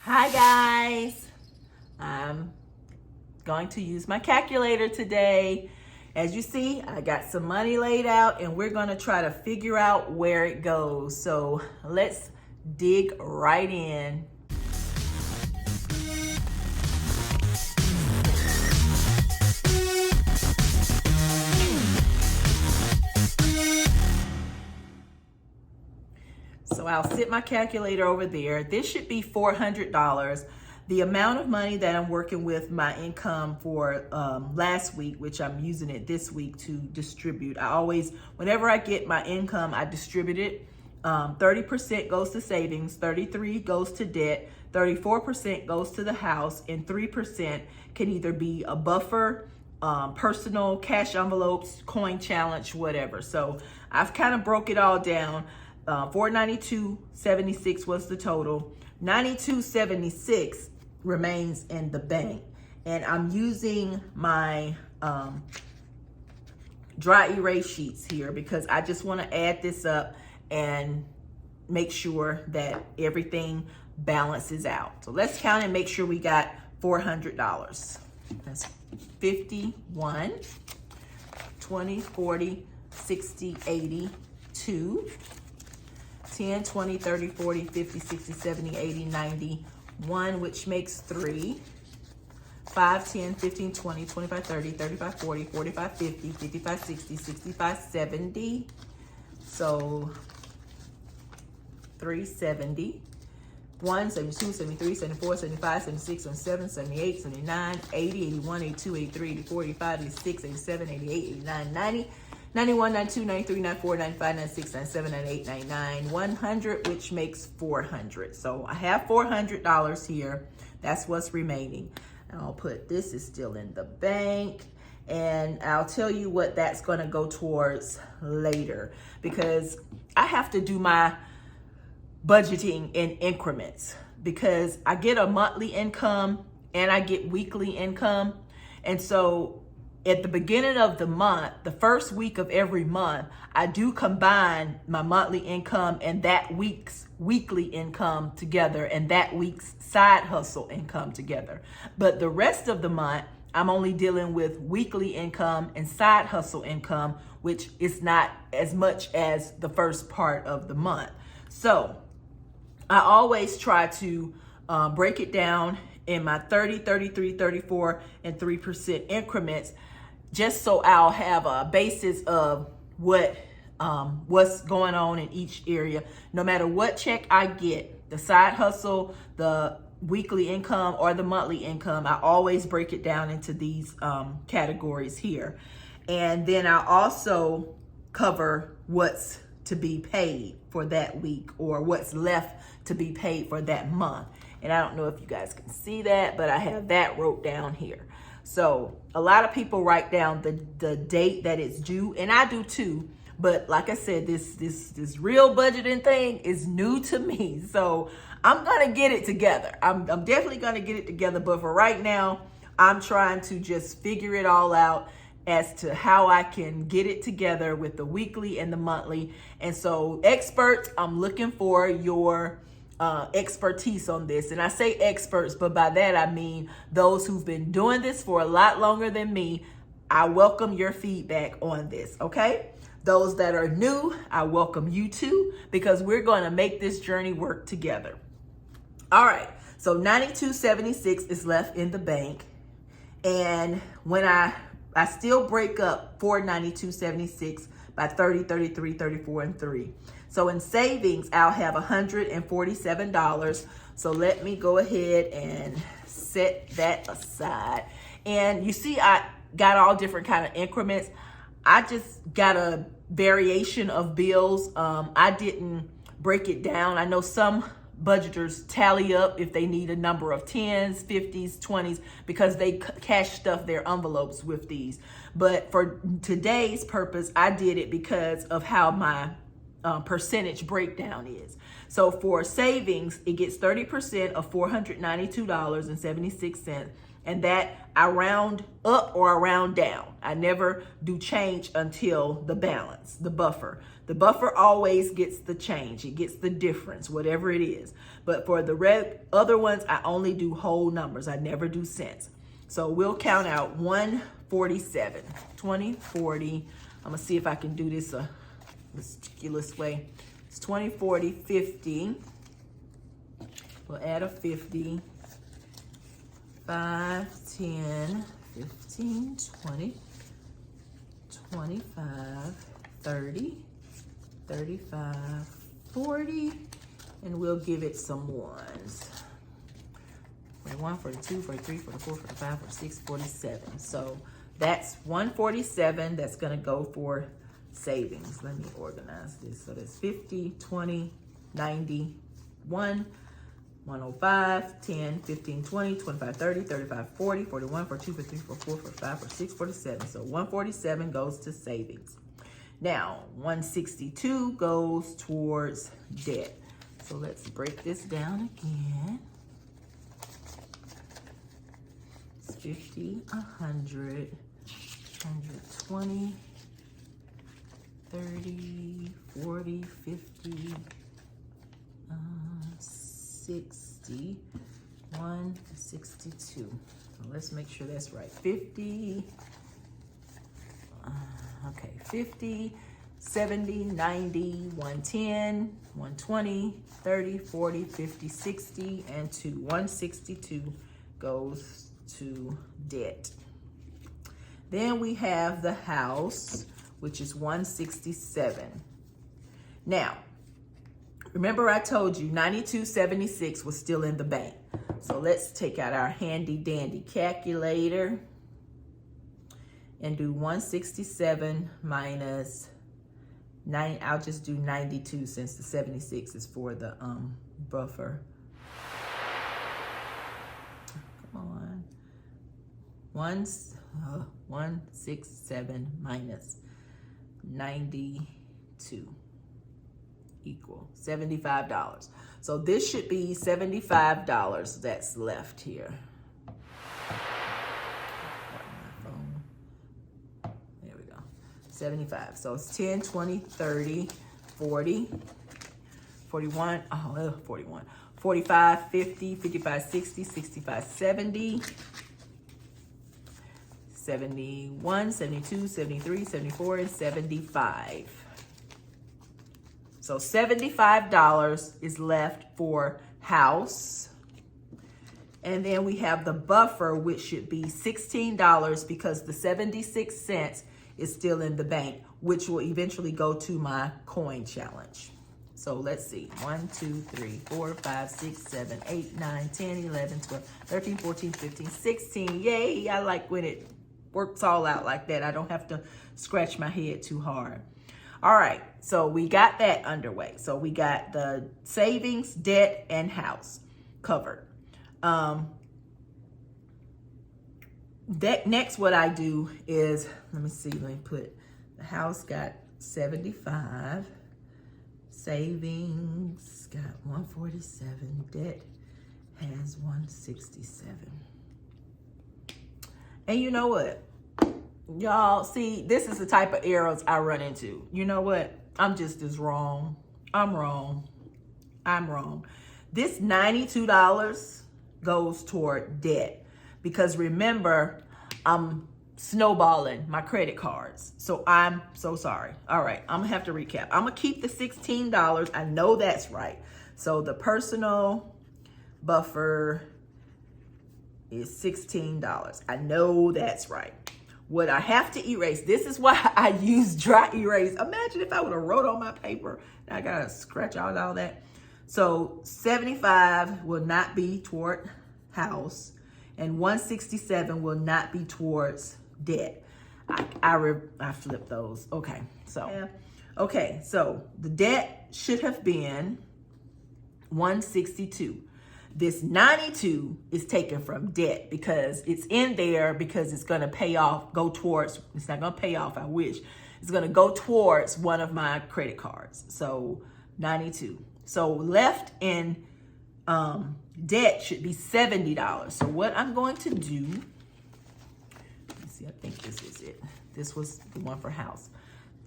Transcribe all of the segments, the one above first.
Hi guys, I'm going to use my calculator today. As you see, I got some money laid out and we're going to try to figure out where it goes. So let's dig right in. So I'll sit my calculator over there. This should be $400. The amount of money that I'm working with my income for last week, which I'm using it this week to distribute. I always, whenever I get my income, I distribute it. 30% goes to savings, 33% goes to debt, 34% goes to the house, and 3% can either be a buffer, personal, cash envelopes, coin challenge, whatever. So I've kind of broke it all down. $492.76 was the total. $92.76 remains in the bank. And I'm using my dry erase sheets here because I just want to add this up and make sure that everything balances out. So let's count and make sure we got $400. That's 51, 20, 40, 60, 80, 2, 10, 20, 30, 40, 50, 60, 70, 80, 90, 1, which makes 3, 5, 10, 15, 20, 25, 30, 35, 40, 45, 50, 55, 60, 65, 70. So 370, 1, 72, 73, 74, 75, 76, 77, 78, 79, 80, 81, 82, 83, 84, 85, 86, 87, 88, 89, 90, 91, 92, 93, 94, 95, 96, 97, 98, 99, 100, which makes 400. So I have $400 here. That's what's remaining. And I'll put this is still in the bank. And I'll tell you what that's going to go towards later because I have to do my budgeting in increments because I get a monthly income and I get weekly income. And so at the beginning of the month, the first week of every month, I do combine my monthly income and that week's weekly income together and that week's side hustle income together. But the rest of the month, I'm only dealing with weekly income and side hustle income, which is not as much as the first part of the month. So I always try to break it down in my 30, 33, 34, and 3% increments, just so I'll have a basis of what's going on in each area. No matter what check I get, the side hustle, the weekly income, or the monthly income, I always break it down into these categories here. And then I also cover what's to be paid for that week or what's left to be paid for that month. And I don't know if you guys can see that, but I have that wrote down here. So a lot of people write down the date that it's due, and I do too. But like I said, this real budgeting thing is new to me. So I'm gonna get it together. I'm definitely gonna get it together. But for right now, I'm trying to just figure it all out as to how I can get it together with the weekly and the monthly. And so experts, I'm looking for your expertise on this. And I say experts, but by that I mean those who've been doing this for a lot longer than me. I welcome your feedback on this, okay? Those that are new, I welcome you too, because we're going to make this journey work together. All right, so $92.76 is left in the bank. And when I still break up $492.76 by 30, 33, 34, and 3. So in savings, I'll have $147. So let me go ahead and set that aside. And you see, I got all different kind of increments. I just got a variation of bills. I didn't break it down. I know some budgeters tally up if they need a number of 10s, 50s, 20s, because they cash stuff their envelopes with these. But for today's purpose, I did it because of how my percentage breakdown is. So for savings, it gets 30% of $492.76, And that I round up or I round down. I never do change until the balance, the buffer. The buffer always gets the change. It gets the difference, whatever it is. But for the other ones, I only do whole numbers. I never do cents. So we'll count out 147, 20, 40. I'm gonna see if I can do this a ridiculous way. It's 20, 40, 50. We'll add a 50. 5, 10, 15, 20, 25, 30, 35, 40, and we'll give it some ones. 41, 42, 43, 44, 45, 46, 47. So that's 147 that's gonna go for savings. Let me organize this. So that's 50, 20, 90, 1, 105, 10, 15, 20, 25, 30, 35, 40, 41, 42, 43, 44, 45, 46, 47. So 147 goes to savings. Now, 162 goes towards debt. So let's break this down again. It's 50, 100, 120, 30, 40, 50, 60, 162. So let's make sure that's right. 50, okay, 50, 70, 90, 110, 120, 30, 40, 50, 60, and 2. 162 goes to debt. Then we have the house, which is 167. Now, remember I told you 92.76 was still in the bank. So let's take out our handy dandy calculator and do 167 minus 9. I'll just do 92 since the 76 is for the buffer. Come on. 167 minus 92 equal $75. So this should be $75 that's left here. There we go. 75. So it's 10, 20, 30, 40, 41, 41, 45, 50, 55, 60, 65, 70, 71, 72, 73, 74, and 75. So $75 is left for house. And then we have the buffer, which should be $16 because the 76 cents is still in the bank, which will eventually go to my coin challenge. So let's see, 1, 2, 3, 4, 5, 6, 7, 8, 9, 10, 11, 12, 13, 14, 15, 16. Yay, I like when it works all out like that. I don't have to scratch my head too hard. All right, so we got that underway. So we got the savings, debt, and house covered. Next, what I do is, let me see, let me put, the house got 75, savings got 147, debt has 167. And you know what? Y'all, see, this is the type of errors I run into. You know what? I'm just as wrong. I'm wrong. This $92 goes toward debt because remember, I'm snowballing my credit cards. So I'm so sorry. All right, I'm gonna have to recap. I'm gonna keep the $16. I know that's right. So the personal buffer is $16. I know that's right. What I have to erase, this is why I use dry erase. Imagine if I would have wrote on my paper. I gotta scratch out all that. So 75 will not be toward house, and 167 will not be towards debt. I flipped those. Okay, so the debt should have been 162. This 92 is taken from debt because it's in there because it's going to pay off, it's not going to pay off, I wish. It's going to go towards one of my credit cards. So 92. So left in debt should be $70. So what I'm going to do, let's see, I think this is it. This was the one for house.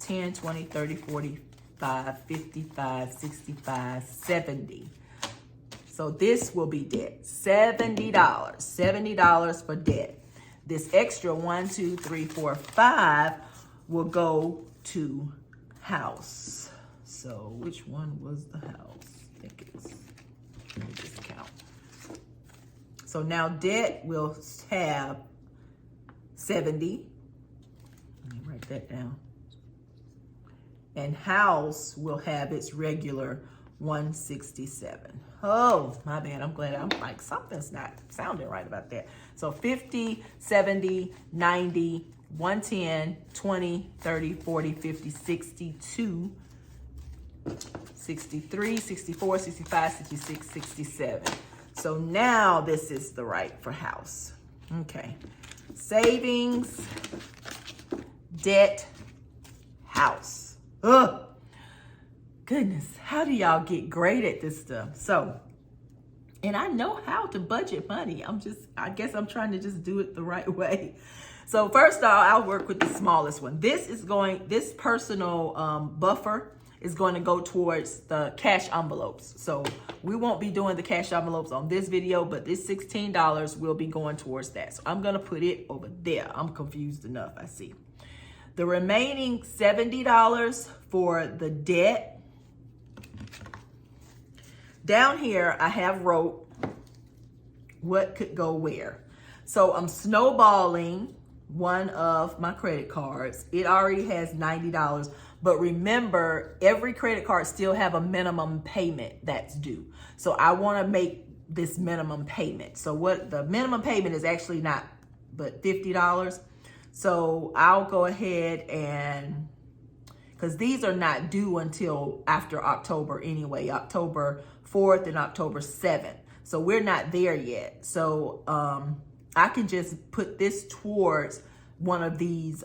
10, 20, 30, 45, 55, 65, 70. So this will be debt, $70, $70 for debt. This extra 1, 2, 3, 4, 5 will go to house. So which one was the house? I think it's, let me just count. So now debt will have 70. Let me write that down. And house will have its regular 167. Oh, my bad. I'm glad. I'm like, something's not sounding right about that. So 50, 70, 90, 110, 20, 30, 40, 50, 62, 63, 64, 65, 66, 67. So now this is the right for house. Okay. Savings, debt, house. Ugh. Goodness, how do y'all get great at this stuff? So, and I know how to budget money. I guess I'm trying to just do it the right way. So first of all, I'll work with the smallest one. This personal buffer is going to go towards the cash envelopes. So we won't be doing the cash envelopes on this video, but this $16 will be going towards that. So I'm going to put it over there. I'm confused enough, I see. The remaining $70 for the debt. Down here, I have wrote what could go where. So I'm snowballing one of my credit cards. It already has $90. But remember, every credit card still have a minimum payment that's due. So I want to make this minimum payment. So what the minimum payment is actually not but $50. So I'll go ahead and, because these are not due until after October anyway, October 4th and October 7th. So we're not there yet. So I can just put this towards one of these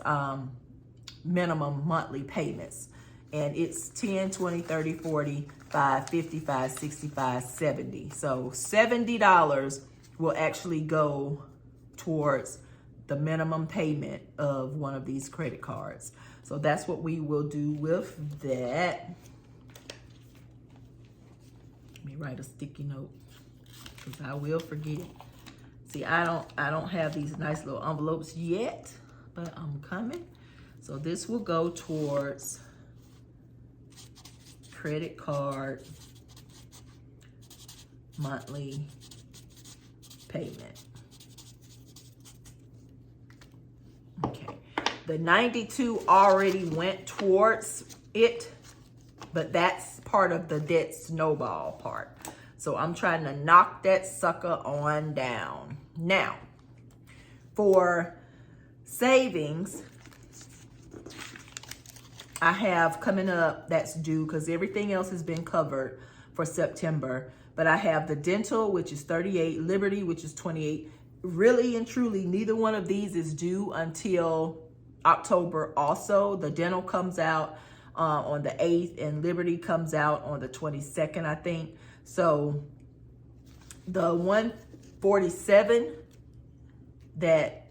minimum monthly payments. And it's 10, 20, 30, 40, 5, 55, 65, 70. So $70 will actually go towards the minimum payment of one of these credit cards. So that's what we will do with that. Let me write a sticky note because I will forget. See, I don't have these nice little envelopes yet, but I'm coming. So this will go towards credit card monthly payment. Okay. The 92 already went towards it, but that's part of the debt snowball part. So I'm trying to knock that sucker on down. Now, for savings, I have coming up that's due because everything else has been covered for September. But I have the dental, which is 38, Liberty, which is 28. Really and truly, neither one of these is due until October also. The dental comes out on the 8th and Liberty comes out on the 22nd, I think. So the 147 that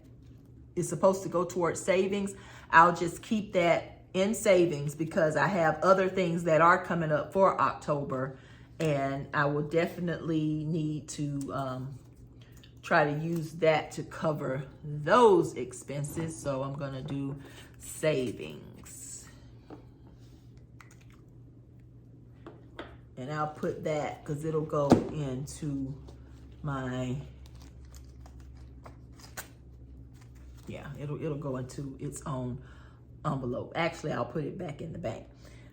is supposed to go towards savings, I'll just keep that in savings because I have other things that are coming up for October, and I will definitely need to try to use that to cover those expenses. So I'm gonna do savings. And I'll put that because it'll go into my, yeah, it'll go into its own envelope. Actually, I'll put it back in the bank.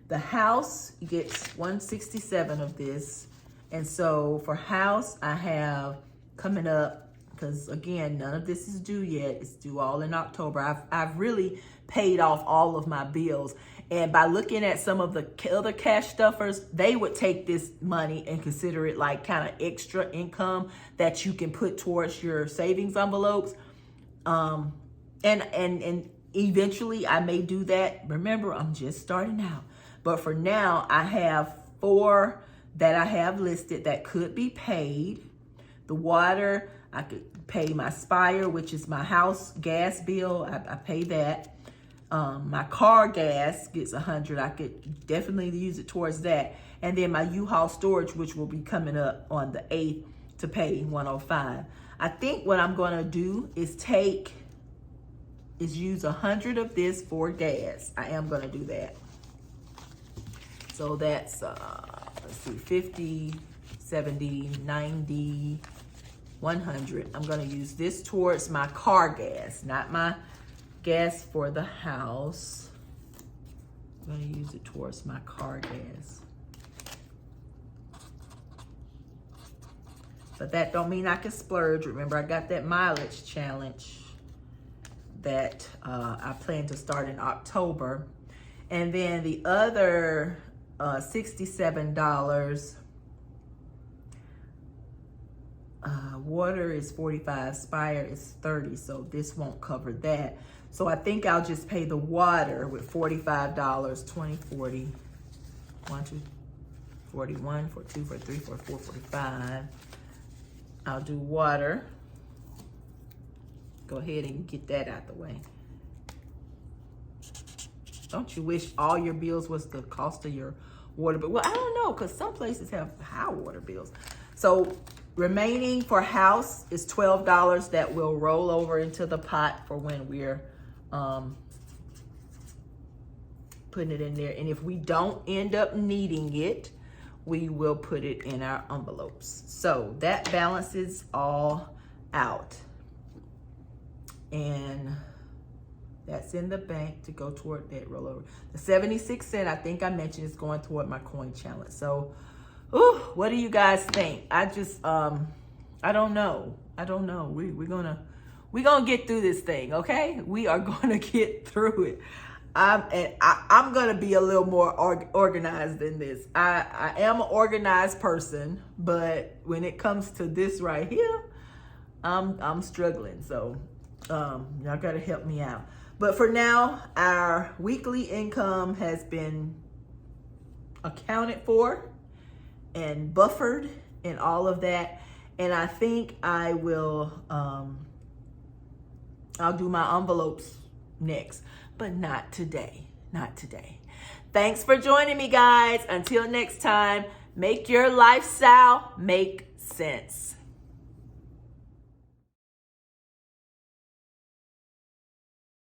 The house gets 167 of this. And so for house, I have coming up, because again, none of this is due yet. It's due all in October. I've really paid off all of my bills. And by looking at some of the other cash stuffers, they would take this money and consider it like kind of extra income that you can put towards your savings envelopes. And eventually I may do that. Remember, I'm just starting out. But for now, I have 4 that I have listed that could be paid. The water, I could pay my Spire, which is my house gas bill. I pay that. My car gas gets $100. I could definitely use it towards that. And then my U-Haul storage, which will be coming up on the 8th, to pay $105. I think what I'm going to do is use 100 of this for gas. I am going to do that. So that's, let's see, 50, 70, 90, 100. I'm going to use this towards my car gas, not my gas for the house. I'm going to use it towards my car gas. But that don't mean I can splurge. Remember, I got that mileage challenge that I plan to start in October. And then the other $67, water is $45, Spire is $30, so this won't cover that. So I think I'll just pay the water with $45, 20, 40, 1, 2, 41, 42, 43, 44, 45. I'll do water. Go ahead and get that out the way. Don't you wish all your bills was the cost of your water bill? Well, I don't know, because some places have high water bills. So remaining for house is $12 that will roll over into the pot for when we're putting it in there. And if we don't end up needing it, we will put it in our envelopes. So that balances all out. And that's in the bank to go toward that rollover. The 76 cents, I think I mentioned, is going toward my coin challenge. So, what do you guys think? I just, I don't know. We're gonna get through this thing, okay? We are gonna get through it. I'm gonna be a little more organized than this. I am an organized person, but when it comes to this right here, I'm struggling. So y'all gotta help me out. But for now, our weekly income has been accounted for and buffered and all of that. And I think I will, I'll do my envelopes next, but not today, not today. Thanks for joining me, guys. Until next time, make your lifestyle make sense.